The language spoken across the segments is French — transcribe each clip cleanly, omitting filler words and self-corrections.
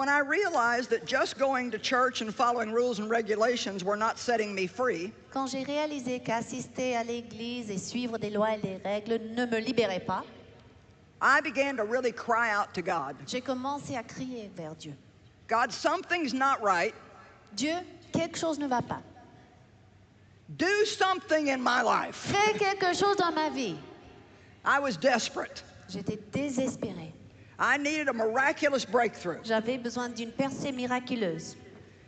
when I realized that just going to church and following rules and regulations were not setting me free, Quand j'ai réalisé qu'assister à l'église et suivre des lois et des règles ne me libérait pas, I began to really cry out to God. j'ai commencé à crier vers Dieu. God, something's not right. Dieu, quelque chose ne va pas. Do something in my life. Fais quelque chose dans ma vie. I was desperate. J'étais désespérée. I needed a miraculous breakthrough. J'avais besoin d'une percée miraculeuse.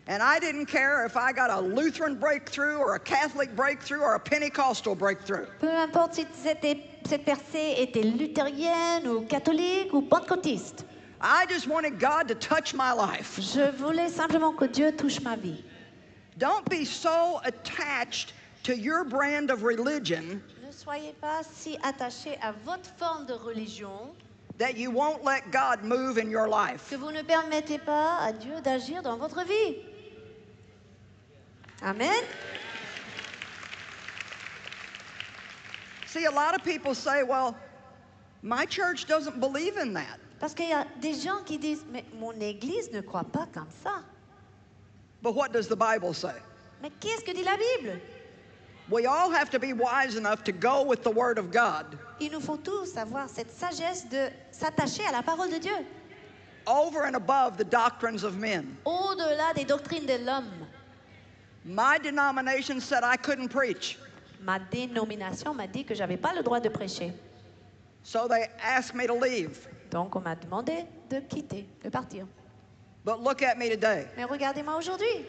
And I didn't care if I got a Lutheran breakthrough or a Catholic breakthrough or a Pentecostal breakthrough. Peu importe si cette percée était luthérienne ou catholique ou pentecôtiste. I just wanted God to touch my life. Je voulais simplement que Dieu touche ma vie. Don't be so attached to your brand of religion Ne soyez pas si attachés à votre forme de religion that you won't let God move in your life. que vous ne permettez pas à Dieu d'agir dans votre vie. Amen. See, a lot of people say, well, my church doesn't believe in that. Parce qu'il y a des gens qui disent, mais mon église ne croit pas comme ça. But what does the Bible say? Mais qu'est-ce que dit la Bible? We all have to be wise enough to go with the Word of God Il nous faut tous avoir cette sagesse de s'attacher à la parole de Dieu, over and above the doctrines of men. au-delà des doctrines de l'homme. My denomination said I couldn't preach, Ma dénomination m'a dit que j'avais pas le droit de prêcher. so they asked me to leave. Donc on m'a demandé de quitter, de partir. But look at me today. Mais regardez-moi aujourd'hui.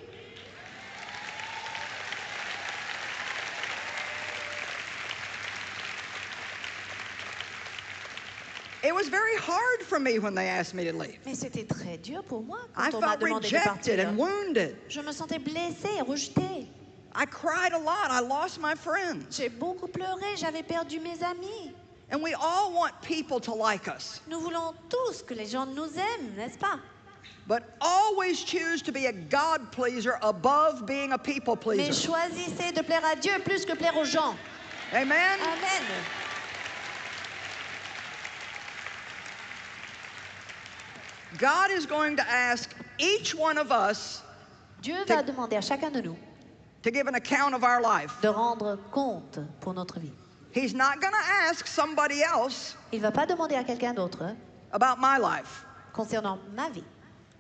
It was very hard for me when they asked me to leave. Mais c'était très dur pour moi I quand on m'a felt demandé de rejected partir. and wounded. Je me sentais blessée, rejetée. I cried a lot. I lost my friends. J'ai beaucoup pleuré, j'avais perdu mes amis. And we all want people to like us. Nous voulons tous que les gens nous aiment, n'est-ce pas? But always choose to be a God pleaser above being a people Mais pleaser. choisissez de plaire à Dieu plus que plaire aux gens. Amen? Amen. God is going to ask each one of us Dieu va demander à chacun de nous to give an account of our life. de rendre compte pour notre vie. He's not going to ask somebody else Il ne va pas demander à quelqu'un d'autre about my life. concernant ma vie.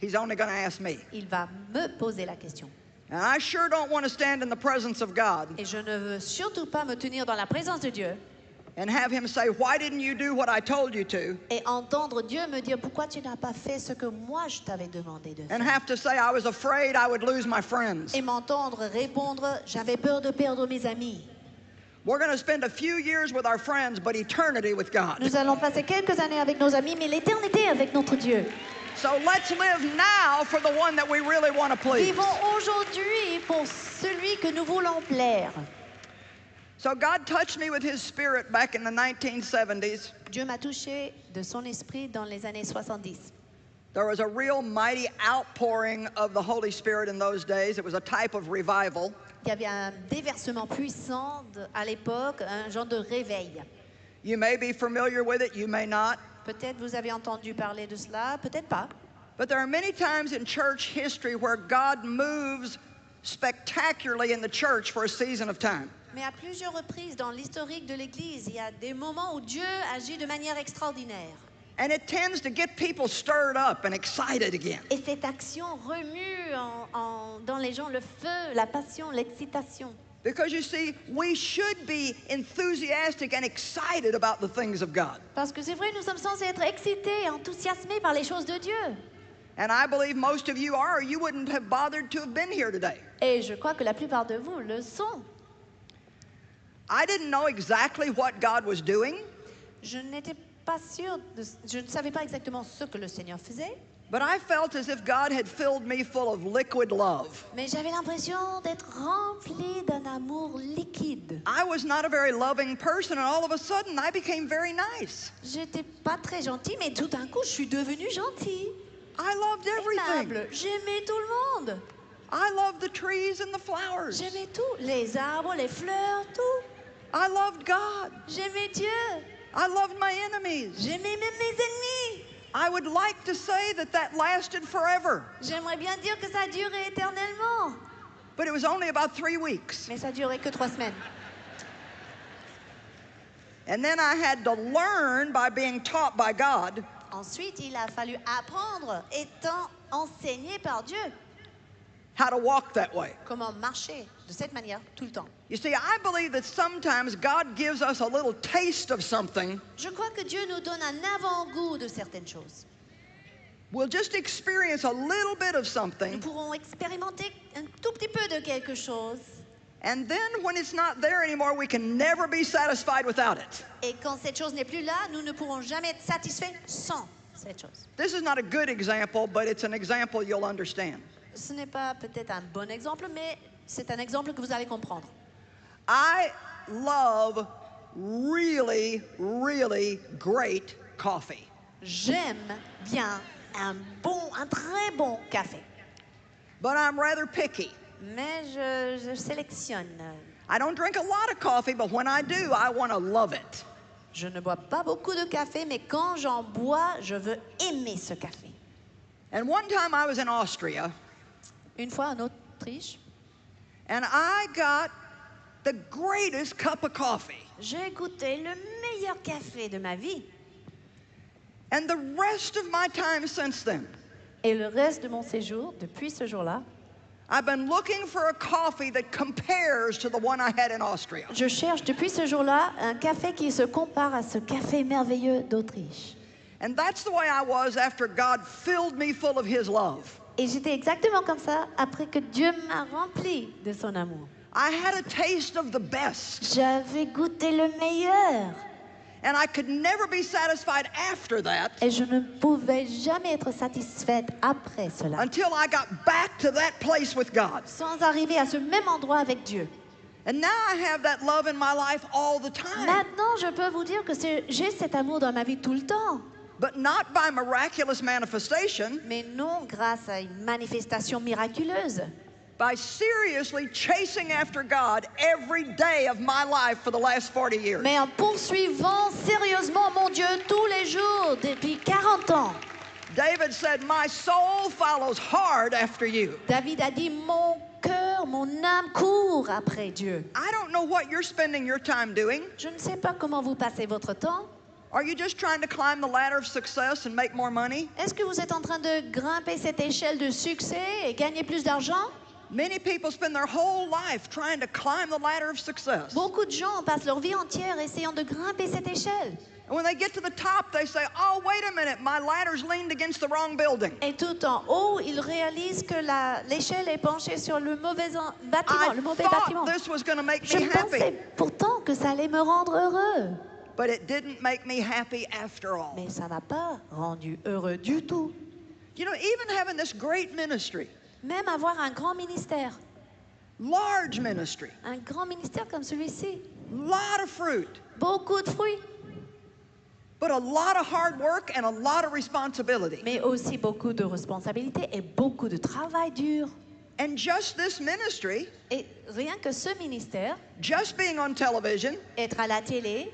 He's only going to ask me. Il va me poser la question. And I sure don't want to stand in the presence of God Et je ne veux surtout pas me tenir dans la présence de Dieu and have him say, why didn't you do what I told you to? et entendre Dieu me dire pourquoi tu n'as pas fait ce que moi je t'avais demandé de And faire. have to say, I was afraid I would lose my friends. Et m'entendre répondre j'avais peur de perdre mes amis. We're going to spend a few years with our friends, but eternity with God. Nous allons passer quelques années avec nos amis, mais l'éternité avec notre Dieu. So let's live now for the one that we really want to please. Vivons aujourd'hui pour celui que nous voulons plaire. So God touched me with his spirit back in the 1970s. Dieu m'a touché de son esprit dans les années 70. There was a real mighty outpouring of the Holy Spirit in those days. It was a type of revival. Il y avait un déversement puissant à l'époque, un genre de réveil. You may be familiar with it, you may not. Peut-être vous avez entendu parler de cela, peut-être pas. But there are many times in church history where God moves spectacularly in the church for a season of time. Mais à plusieurs reprises dans l'historique de l'Église, il y a des moments où Dieu agit de manière extraordinaire. And it tends to get people stirred up and excited again. Et cette action remue dans les gens le feu, la passion, l'excitation. Because you see, we should be enthusiastic and excited about the things of God. Parce que c'est vrai, nous sommes censés être excités, enthousiasmés par les choses de Dieu. And I believe most of you are, or you wouldn't have bothered to have been here today. Et je crois que la plupart de vous le sont. I didn't know exactly what God was doing, Je n'étais pas sûre, je ne savais pas exactement ce que le Seigneur faisait, but I felt as if God had filled me full of liquid love. mais j'avais l'impression d'être remplie d'un amour liquide. I was not a very loving person, and all of a sudden I became very nice. J'étais pas très gentille, mais tout d'un coup, je suis devenue gentille, I loved everything. aimable. J'aimais tout le monde. I loved the trees and the flowers. J'aimais tout, les arbres, les fleurs, tout. I loved God. J'aimais Dieu. I loved my enemies. J'aimais même mes ennemis. I would like to say that that lasted forever, J'aimerais bien dire que ça a duré éternellement. but it was only about 3 weeks. Mais ça a duré que 3 semaines. And then I had to learn by being taught by God Ensuite, il a fallu apprendre, étant enseigné par Dieu, how to walk that way. comment marcher de cette manière tout le temps. You see, I believe that sometimes God gives us a little taste of something. Je crois que Dieu nous donne un avant-goût de certaines choses. We'll just experience a little bit of Nous something, pourrons expérimenter un tout petit peu de quelque chose. and then when it's not there anymore, we can never be satisfied without it. Et quand cette chose n'est plus là, nous ne pourrons jamais être satisfaits sans cette chose. This is not a good example, but it's an example you'll understand. Ce n'est pas peut-être un bon exemple, mais c'est un exemple que vous allez comprendre. I love really, really great coffee. J'aime bien un très bon café. But I'm rather picky. Mais je sélectionne. I don't drink a lot of coffee, but when I do, I want to love it. Je ne bois pas beaucoup de café, mais quand j'en bois, je veux aimer ce café. And one time I was in Austria, Une fois en Autriche, and I got the greatest cup of coffee. j'ai goûté le meilleur café de ma vie. And the rest of my time since then, Et le reste de mon séjour, depuis ce jour-là, I've been looking for a coffee that compares to the one I had in Austria. je cherche depuis ce jour-là un café qui se compare à ce café merveilleux d'Autriche. And that's the way I was after God filled me full of His love. Et j'étais exactement comme ça après que Dieu m'a rempli de son amour. I had a taste of the best, J'avais goûté le meilleur. and I could never be satisfied after that Et je ne pouvais jamais être satisfaite après cela, until I got back to that place with God. sans arriver à ce même endroit avec Dieu. And now I have that love in my life all the time, Maintenant, je peux vous dire que j'ai cet amour dans ma vie tout le temps. but not by miraculous manifestation, Mais non grâce à une manifestation miraculeuse. by seriously chasing after God every day of my life for the last 40 years. Mais en poursuivant sérieusement mon Dieu tous les jours depuis 40 ans. David said, "My soul follows hard after you." David a dit, mon cœur, mon âme court après Dieu. I don't know what you're spending your time doing. Je ne sais pas comment vous passez votre temps. Are you just trying to climb the ladder of success and make more money? Est-ce que vous êtes en train de grimper cette échelle de succès et gagner plus d'argent? Many people spend their whole life trying to climb the ladder of success. Beaucoup de gens passent leur vie entière essayant de grimper cette échelle. And when they get to the top, they say, "Oh, wait a minute, my ladder's leaned against the wrong building. Et tout en haut, ils réalisent que l'échelle est penchée sur le mauvais bâtiment, I le mauvais thought bâtiment. this was going to make Je me pensais happy." pourtant que ça allait me rendre heureux. But it didn't make me happy after all. Mais ça n'a pas rendu heureux du tout. You know, even having this great ministry, Même avoir un grand ministère comme celui-ci, lot of fruit, beaucoup de fruits, but a lot of hard work and a lot of responsibility. mais aussi beaucoup de responsabilités et beaucoup de travail dur. And just this ministry, Et rien que ce ministère, just being on television, être à la télé,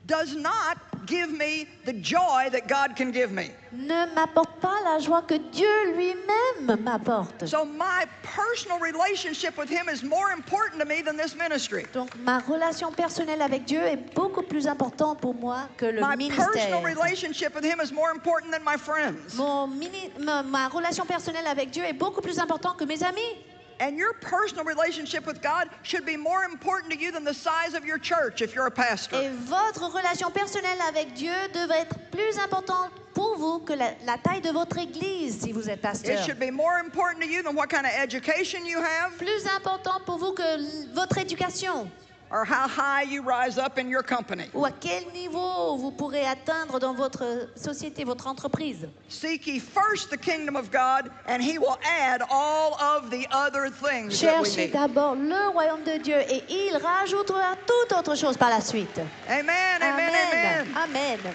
does not give me the joy that God can give me. ne m'apporte pas la joie que Dieu lui-même m'apporte. So my personal relationship with Him is more important to me than this ministry. Donc ma relation personnelle avec Dieu est beaucoup plus importante pour moi que le My personal ministère. relationship with Him is more important than my friends. Ma relation personnelle avec Dieu est beaucoup plus importante que mes amis. And your personal relationship with God should be more important to you than the size of your church if you're a pastor. Et votre relation personnelle avec Dieu devrait être plus importante pour vous que la taille de votre église si vous êtes It pasteur. should be more important to you than what kind of education you have Plus important pour vous que votre éducation or how high you rise up in your company. ou à quel niveau vous pourrez atteindre dans votre société, votre entreprise. Seek ye first the kingdom of God, and He will add all of the other things that we Cherchez need. d'abord le royaume de Dieu et il rajoutera toute autre chose par la suite. Amen, amen, Amen. amen. Amen.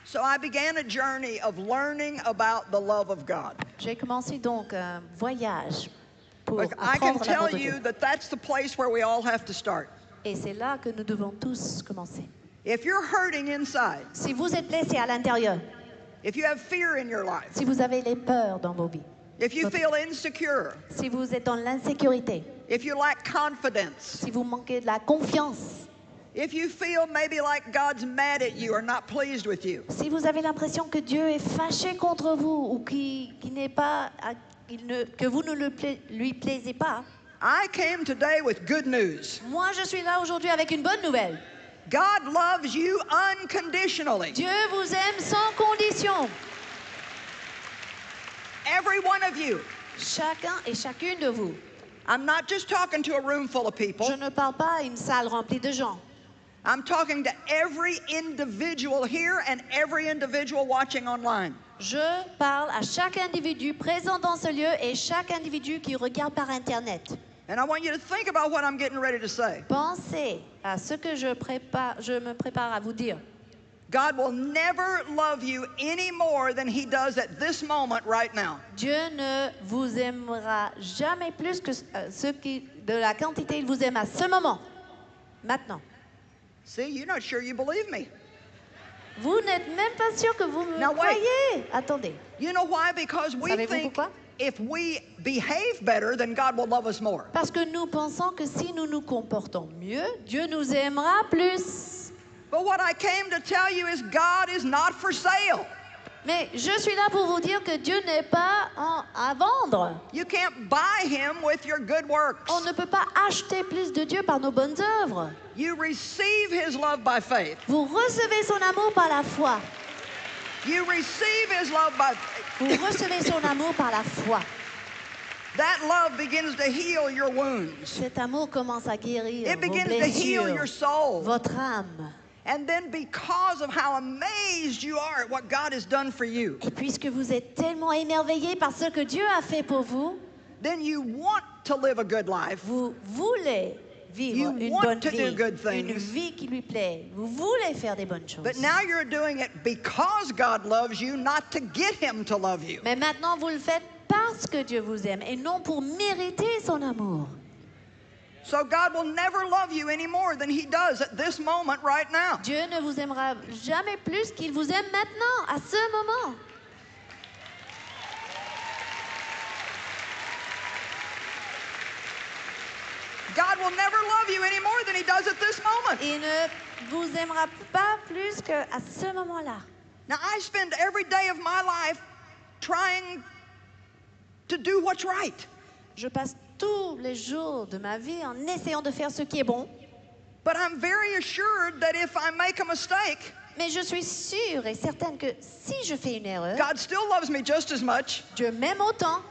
So I began a journey of learning about the love of God. J'ai commencé donc un voyage pour Look, I can apprendre l'amour tell de you Dieu. that that's the place where we all have to start. Et c'est là que nous devons tous commencer. if you're hurting inside, Si vous êtes blessé à l'intérieur, if you have fear in your life, si vous avez les peurs dans vos vies, if you feel insecure, si vous êtes dans l'insécurité, if you lack confidence, si vous manquez de la confiance, if you feel maybe like God's mad at you or not pleased with you, si vous avez l'impression que Dieu est fâché contre vous ou n'est pas, que vous ne lui plaisez pas, I came today with good news. moi je suis là aujourd'hui avec une bonne nouvelle. God loves you unconditionally. Dieu vous aime sans condition. Every one of you. Chacun et chacune de vous. I'm not just talking to a room full of people. Je ne parle pas à une salle remplie de gens. I'm talking to every individual here and every individual watching online. Je parle à chaque individu présent dans ce lieu et chaque individu qui regarde par Internet. And I want you to think about what I'm getting ready to say. Pensez à ce que je me prépare à vous dire. God will never love you any more than he does at this moment right now. Dieu ne vous aimera jamais plus que de la quantité il vous aime à ce moment. Maintenant. See, you're not sure you believe me. Vous n'êtes même pas sûr que vous me Now wait. croyez. Attendez. You know why? Because we Savez-vous think pourquoi? if we behave better, then God will love us more. Parce que nous pensons que si nous nous comportons mieux, Dieu nous aimera plus. But what I came to tell you is God is not for sale. Mais je suis là pour vous dire que Dieu n'est pas à vendre. You can't buy him with your good works. On ne peut pas acheter plus de Dieu par nos bonnes œuvres. You receive his love by faith. Vous recevez son amour par la foi. You receive his love by Vous recevez son amour par la foi. That love begins to heal your wounds. Cet amour commence à guérir It vos begins to heal your blessures, soul. votre âme. And then because of how amazed you are at what God has done for you, Et puisque vous êtes tellement émerveillés par ce que Dieu a fait pour vous, then you want to live a good life. vous voulez vivre You une want bonne to do vie, good une things. vie qui lui plaît. Vous voulez faire des bonnes choses. But now you're doing it because God loves you, not to get him to love you. Mais maintenant, vous le faites parce que Dieu vous aime et non pour mériter son amour. So God will never love you any more than he does at this moment right now. Dieu ne vous aimera jamais plus qu'il vous aime maintenant, à ce moment. God will never love you any more than he does at this moment. Il ne vous aimera pas plus qu'à ce moment-là. Now, I spend every day of my life trying to do what's right. Je passe tous les jours de ma vie en essayant de faire ce qui est bon. But I'm very assured that if I make a mistake, Mais je suis sûre et certaine que si je fais une erreur, God still loves me just as much, Dieu m'aime autant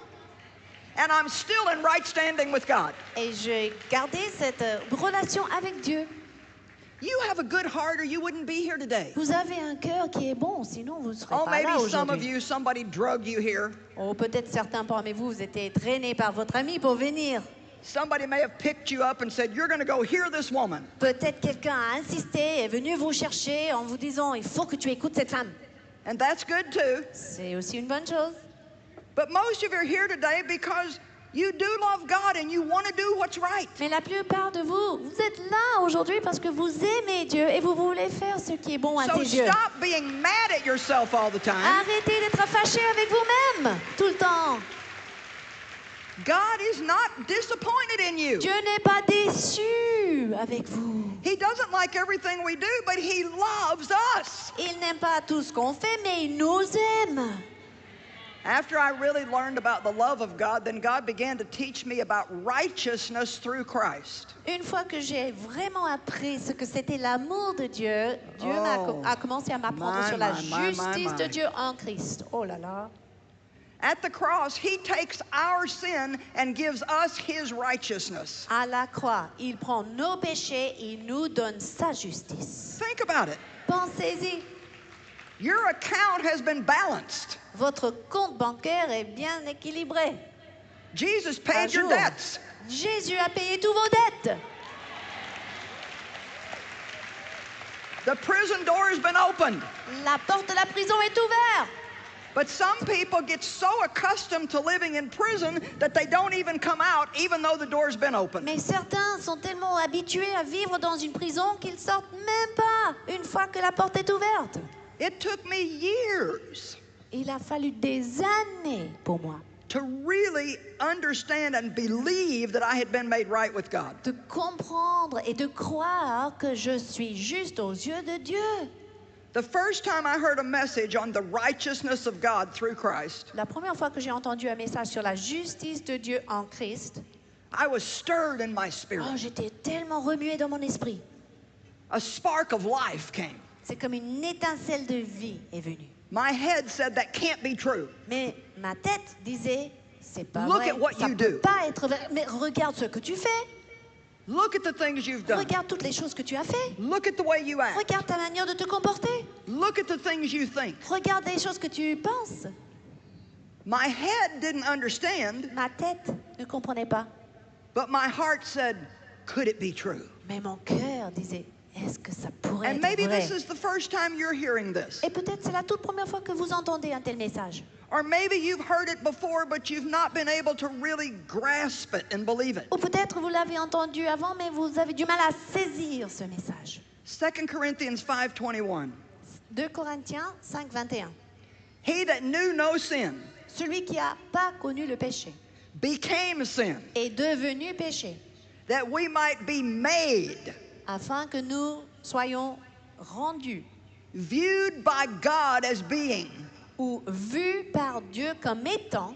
and I'm still in right standing with God. et j'ai gardé cette relation avec Dieu. You have a good heart or you wouldn't be here today. Vous avez un cœur qui est bon, sinon vous ne serez Oh, pas là maybe some of aujourd'hui. you, somebody drugged you here. Oh, peut-être certains parmi vous, vous étiez traînés par votre ami pour venir. Somebody may have picked you up and said, you're going to go hear this woman. Peut-être quelqu'un a insisté, est venu vous chercher en vous disant, il faut que tu écoutes cette femme. And that's good too. C'est aussi une bonne chose. But most of you are here today because you do love God and you want to do what's right. Mais la plupart de vous, vous êtes là aujourd'hui parce que vous aimez Dieu et vous voulez faire ce qui est bon à So tes yeux. stop being mad at yourself all the time. Arrêtez d'être fâché avec vous-même tout le temps. God is not disappointed in you. Dieu n'est pas déçu avec vous. He doesn't like everything we do, but he loves us. Il n'aime pas tout ce qu'on fait, mais il nous aime. After I really learned about the love of God, then God began to teach me about righteousness through Christ. Une fois que j'ai vraiment appris ce que c'était l'amour de Dieu, Dieu Oh, a commencé à m'apprendre sur la my, justice de my. Dieu en Christ. Oh là là. At the cross, he takes our sin and gives us his righteousness. À la croix, il prend nos péchés et il nous donne sa justice. Think about it. Pensez-y, Your account has been balanced. votre compte bancaire est bien équilibré. Jesus À paid your jour. debts. Jésus a payé tous vos dettes. The prison door has been opened. La porte de la prison est ouverte. But some people get so accustomed to living in prison that they don't even come out even though the door's been open. Mais certains sont tellement habitués à vivre dans une prison qu'ils sortent même pas une fois que la porte est ouverte. It took me years Il a fallu des années pour moi to really understand and believe that I had been made right with God. de comprendre et de croire que je suis juste aux yeux de Dieu. The first time I heard a message on the righteousness of God through Christ, La première fois que j'ai entendu un message sur la justice de Dieu en Christ, I was stirred in my spirit. j'étais tellement remuée dans mon esprit. A spark of life came. C'est comme une étincelle de vie est venue. My head said that can't be true. Mais ma tête disait, c'est pas Look vrai, at what ça you peut do. pas être vrai. Mais regarde ce que tu fais. Look at the things you've done. Regarde toutes les choses que tu as fait. Look at the way you act. Regarde ta manière de te comporter. Look at the things you think. Regarde les choses que tu penses. My head didn't understand, Ma tête ne comprenait pas. but my heart said, could it be true? Mais mon cœur disait, est-ce que ça pourrait And être maybe vrai? this is the first time you're hearing this. Et peut-être c'est la toute première fois que vous entendez un tel message. Or maybe you've heard it before, but you've not been able to really grasp it and believe it. Ou peut-être vous l'avez entendu avant, mais vous avez du mal à saisir ce message. 2 Corinthians 5:21. 2 Corinthiens 5, 21. He that knew no sin Celui qui n'a pas connu le péché became sin, est devenu péché, that we might be made, afin que nous soyons rendus viewed by God as being ou vus par Dieu comme étant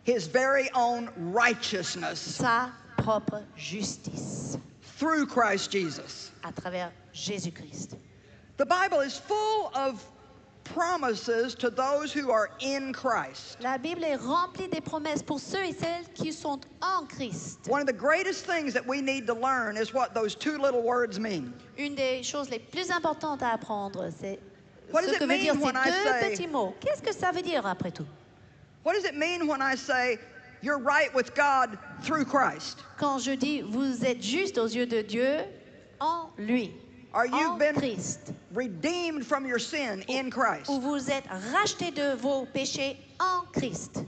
his very own righteousness sa propre justice through Christ Jesus. à travers Jésus-Christ. The Bible is full of promises to those who are in Christ. La Bible est remplie des promesses pour ceux et celles qui sont en Christ. One of the greatest things that we need to learn is what those two little words mean. Une des choses les plus importantes à apprendre, c'est What does ce it que veut dire mean ces when I deux say- petits mots. Qu'est-ce que ça veut dire après tout? What does it mean when I say you're right with God through Christ? Quand je dis vous êtes juste aux yeux de Dieu en lui, Or you've en been Christ, redeemed from your sin in Christ. où vous êtes rachetés de vos péchés en Christ.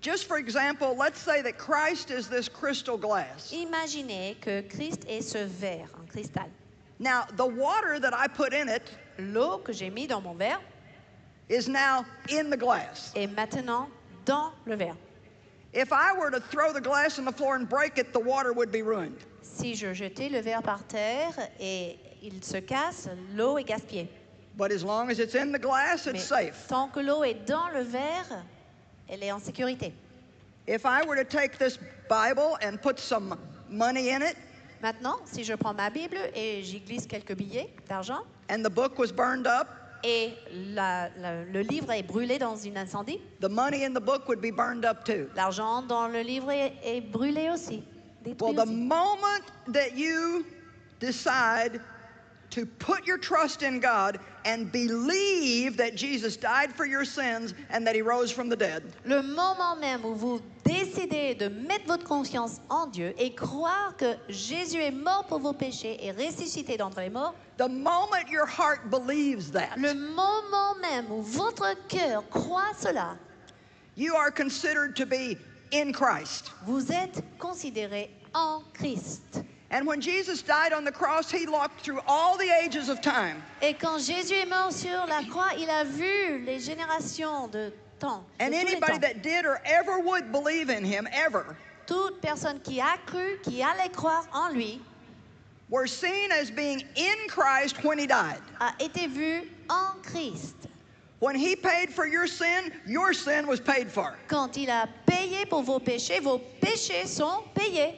Just for example, let's say that Christ is this crystal glass. Imaginez que Christ est ce verre en cristal. Now, the water that I put in it L'eau que j'ai mis dans mon verre is now in the glass. est maintenant dans le verre. If I were to throw the glass on the floor and break it, the water would be ruined. Si je jetais le verre par terre et il se casse, l'eau est gaspillée. But as long as it's in the glass, it's Mais safe. tant que l'eau est dans le verre, elle est en sécurité. If I were to take this Bible and put some money in it, Maintenant, si je prends ma Bible et j'y glisse quelques billets d'argent and the book was burned up, et le livre est brûlé dans un incendie, the money in the book would be burned up too. l'argent dans le livre est brûlé aussi, détruit Well, the aussi. moment that you decide to put your trust in God and believe that Jesus died for your sins and that he rose from the dead, Le moment même où vous décidez de mettre votre confiance en Dieu et croire que Jésus est mort pour vos péchés et ressuscité d'entre les morts, the moment your heart believes that, le moment même où votre cœur croit cela, you are considered to be in Christ. vous êtes considéré en Christ. And when Jesus died on the cross, he walked through all the ages of time. Et quand Jésus est mort sur la croix, il a vu les générations de temps. De And tous les anybody temps. that did or ever would believe in him, ever, Toute personne qui a cru, qui allait croire en lui, were seen as being in Christ when he died. a été vue en Christ. When he paid for your sin was paid for. Quand il a payé pour vos péchés sont payés.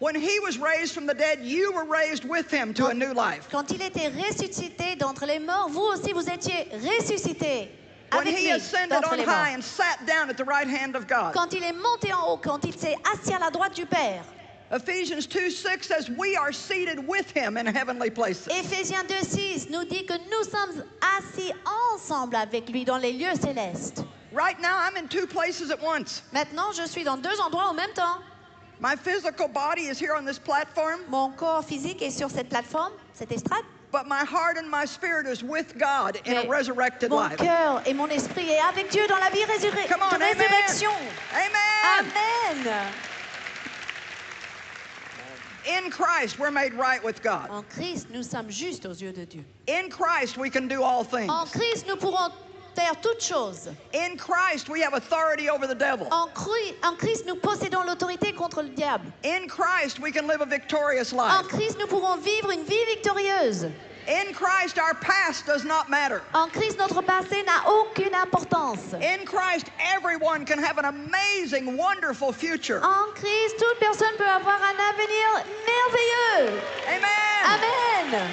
When he was raised from the dead, you were raised with him to a new life. Quand il était ressuscité d'entre les morts, vous aussi vous étiez ressuscités When avec he lui ascended d'entre on les high morts. and sat down at the right hand of God. Quand il est monté en haut, quand il s'est assis à la droite du Père. Ephesians 2:6 says we are seated with him in heavenly places. Éphésiens 2,6 nous dit que nous sommes assis ensemble avec lui dans les lieux célestes. Right now, I'm in two places at once. Maintenant, je suis dans deux endroits en même temps. My physical body is here on this platform, Mon corps physique est sur cette plateforme, cette estrade, but my heart and my spirit is with God in a Mais resurrected mon life. cœur et mon esprit est avec Dieu dans la vie Come on, de résurrection. Amen. Amen. In Christ, we're made right with God. En Christ, nous sommes justes aux yeux de Dieu. In Christ, we can do all things. En Christ, nous pourrons faire toutes choses. In Christ, we have authority over the devil. En Christ, nous possédons l'autorité contre le diable. In Christ, we can live a victorious En life. Christ, nous pourrons vivre une vie victorieuse. In Christ, our past does not matter. En Christ, notre passé n'a aucune importance. In Christ, everyone can have an amazing, wonderful future. En Christ, toute personne peut avoir un avenir merveilleux. Amen. Amen.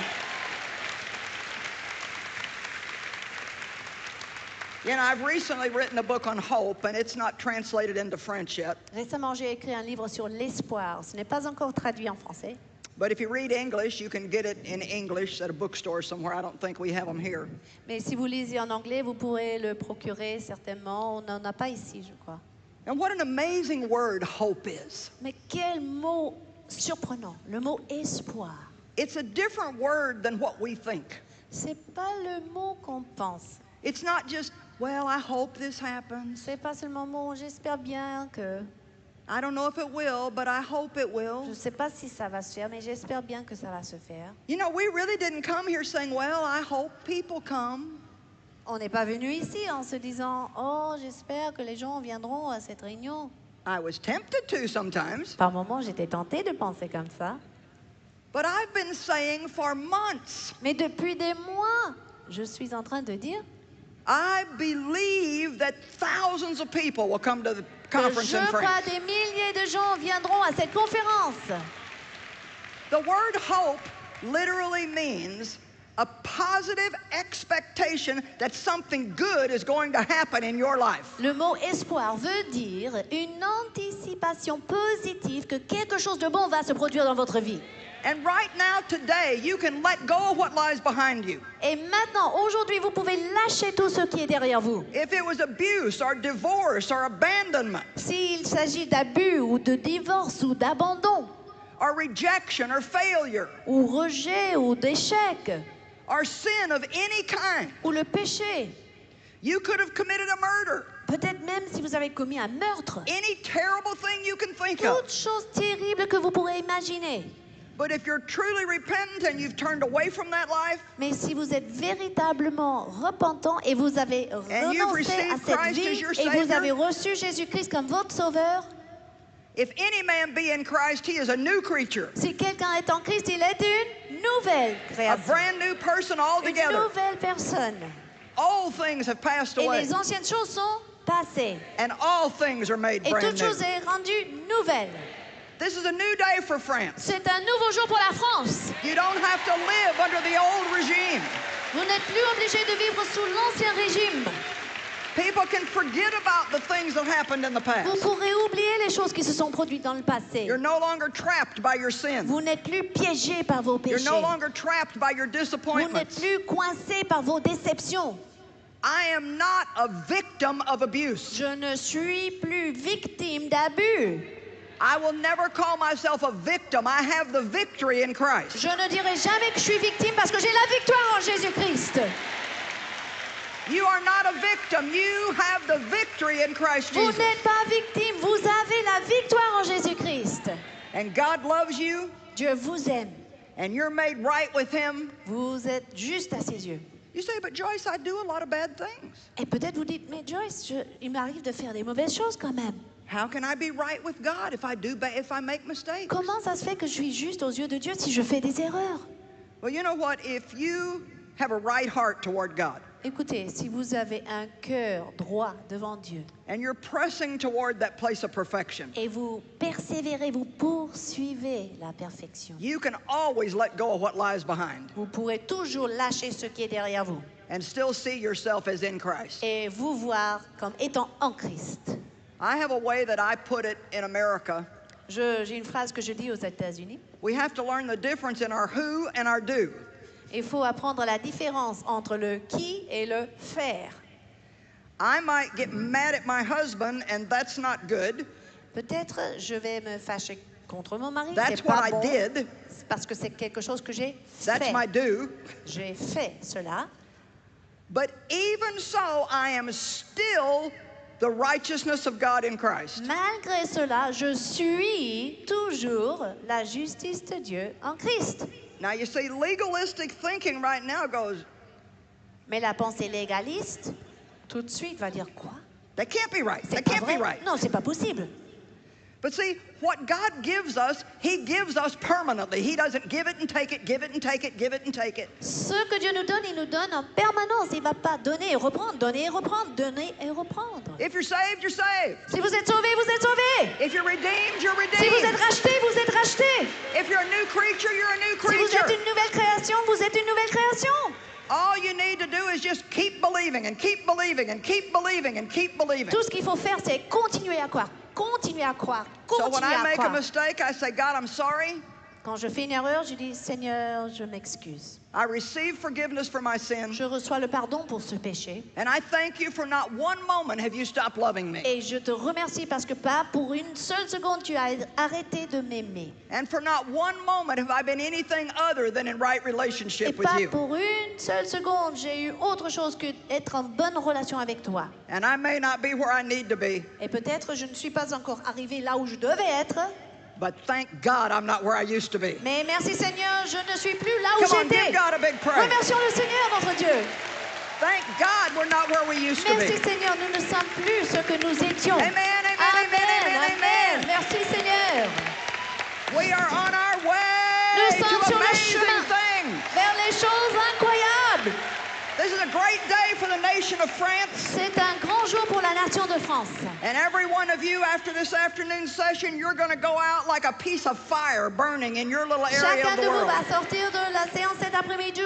You know, I've recently written a book on hope, and it's not translated into French yet. Récemment, j'ai écrit un livre sur l'espoir. Ce n'est pas encore traduit en français. But if you read English, you can get it in English at a bookstore somewhere. I don't think we have them here. Mais si vous lisez en anglais, vous pourrez le procurer certainement. On n'en a pas ici, je crois. And what an amazing word hope is. Mais quel mot surprenant, le mot espoir. It's a different word than what we think. C'est pas le mot qu'on pense. It's not just, well, I hope this happens. C'est pas seulement mot, j'espère bien que. I don't know if it will, but I hope it will. Je ne sais pas si ça va se faire, mais j'espère bien que ça va se faire. You know, we really didn't come here saying, well, I hope people come. On n'est pas venu ici en se disant, oh, j'espère que les gens viendront à cette réunion. I was tempted to sometimes, Par moments, j'étais tentée de penser comme ça. but I've been saying for months, Mais depuis des mois, je suis en train de dire I believe that thousands of people will come to the que conference je in crois France. des milliers de gens viendront à cette conférence. The word hope literally means a positive expectation that something good is going to happen in your life. Le mot espoir veut dire une anticipation positive que quelque chose de bon va se produire dans votre vie. And right now, today, you can let go of what lies behind you. Et maintenant, aujourd'hui, vous pouvez lâcher tout ce qui est derrière vous. If it was abuse or divorce or abandonment S'il s'agit d'abus ou de divorce ou d'abandon or rejection or failure ou rejet ou d'échec or sin of any kind, ou le péché, you could have committed a murder. peut-être même si vous avez commis un meurtre, Any terrible thing you can think of. toute chose terrible que vous pourrez imaginer. But if you're truly repentant and you've turned away from that life, Mais si vous êtes véritablement repentant et vous avez And you've renoncé à received cette Christ vie as your et vous Savior, avez reçu Jésus-Christ comme votre sauveur, if any man be in Christ, he is a new creature, si quelqu'un est en Christ, il est une nouvelle a création, brand new person une altogether. nouvelle personne. All things have passed Et away, les anciennes choses sont passées and all things are made et brand toute new. chose est rendue nouvelle. This is a new day for France. C'est un nouveau jour pour la France. You don't have to live under the old regime. Vous n'êtes plus obligé de vivre sous l'ancien régime. People can forget about the things that happened in the Vous past. pourrez oublier les choses qui se sont produites dans le passé. You're no longer trapped by your sins. Vous n'êtes plus piégé par vos You're péchés. no longer trapped by your Vous n'êtes disappointments. plus coincé par vos déceptions. I am not a victim of abuse. Je ne suis plus victime d'abus. I will never call myself a victim. I have the victory in Christ. Je ne dirai jamais que je suis victime parce que j'ai la victoire en Jésus-Christ. You are not a victim. You have the victory in Christ Vous Jesus. n'êtes pas victime, vous avez la victoire en Jésus-Christ. And God loves you, Dieu vous aime. and you're made right with Him. Vous êtes juste à ses yeux. You say, but Joyce, I do a lot of bad things. Et peut-être vous dites, mais Joyce, il m'arrive de faire des mauvaises choses quand même. How can I be right with God if I make mistakes? Comment ça se fait que je suis juste aux yeux de Dieu si je fais des erreurs? Well, you know what? If you have a right heart toward God, Écoutez, si vous avez un cœur droit devant Dieu and you're pressing toward that place of perfection, et vous persévérez, vous poursuivez la perfection, you can always let go of what lies behind vous pourrez toujours lâcher ce qui est derrière vous and still see yourself as in Christ. et vous voir comme étant en Christ. I have a way that I put it in America. J'ai une phrase que je dis aux États-Unis. We have to learn the difference in our who and our do. Il faut apprendre la différence entre le qui et le faire. I might get mad at my husband, and that's not good. Peut-être je vais me fâcher contre mon mari. That's C'est pas what I bon. did. parce que c'est quelque chose que j'ai That's fait. my do. J'ai fait cela. But even so, I am still the righteousness of God in Christ. Malgré cela, je suis toujours la justice de Dieu en Christ. Now you see, legalistic thinking right now goes, Mais la pensée légaliste, tout de suite, va dire quoi? that can't be right. C'est That pas can't be vrai? right. Non, c'est pas possible. But see, what God gives us, He gives us permanently. He doesn't give it and take it, give it and take it, give it and take it. Ce que Dieu nous donne, il nous donne en permanence. Il ne va pas donner et reprendre, donner et reprendre, donner et reprendre. If you're saved, you're saved. Si vous êtes sauvé, vous êtes sauvé. If you're redeemed, you're Si vous êtes redeemed. racheté, vous êtes racheté. If you're a new creature, you're a new Si vous êtes creature. une nouvelle création, vous êtes une nouvelle création. All you need to do is just keep believing and keep believing and keep believing and keep believing. Tout ce qu'il faut faire, c'est continuer à croire, continuer à croire, So when continuer I à make a croire. mistake, I say, God, I'm sorry. Quand je fais une erreur, je dis, Seigneur, je m'excuse. I receive forgiveness for my sin. Je reçois le pardon pour ce péché. And I thank you for not one moment have you stopped loving me. Et je te remercie parce que pas pour une seule seconde, tu as arrêté de m'aimer. And for not one moment have I been anything other than in right Et relationship with pas you. pour une seule seconde, j'ai eu autre chose que être en bonne relation avec toi. And I may not be where I need to be, Et peut-être je ne suis pas encore arrivé là où je devais être, but thank God I'm not where I used to be. mais merci Seigneur, je ne suis plus là où Come on, j'étais. give God a big praise. Remercions le Seigneur, notre Dieu. Thank God we're not where we used to Merci be. Seigneur, nous ne sommes plus ce que nous étions. Amen, amen, amen, amen, amen. Merci Seigneur. We are on our way Nous to sommes sur le amazing chemin things. vers les choses incroyables. This is a great day for the nation of France. C'est un grand jour pour la nation de France. And every one of you, after this afternoon session, you're going to go out like a piece of fire burning in your little area Chacun of the de vous world. va sortir de la séance cet après-midi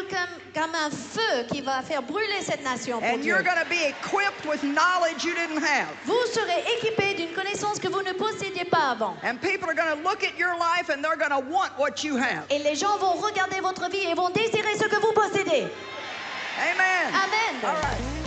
comme un feu qui va faire brûler cette nation pour And Dieu. you're going to be equipped with knowledge you didn't have. Vous serez équipés d'une connaissance que vous ne possédiez pas avant. And people are going to look at your life and they're going to want what you have. Et les gens vont regarder votre vie et vont désirer ce que vous possédez. Amen. Amen. All right.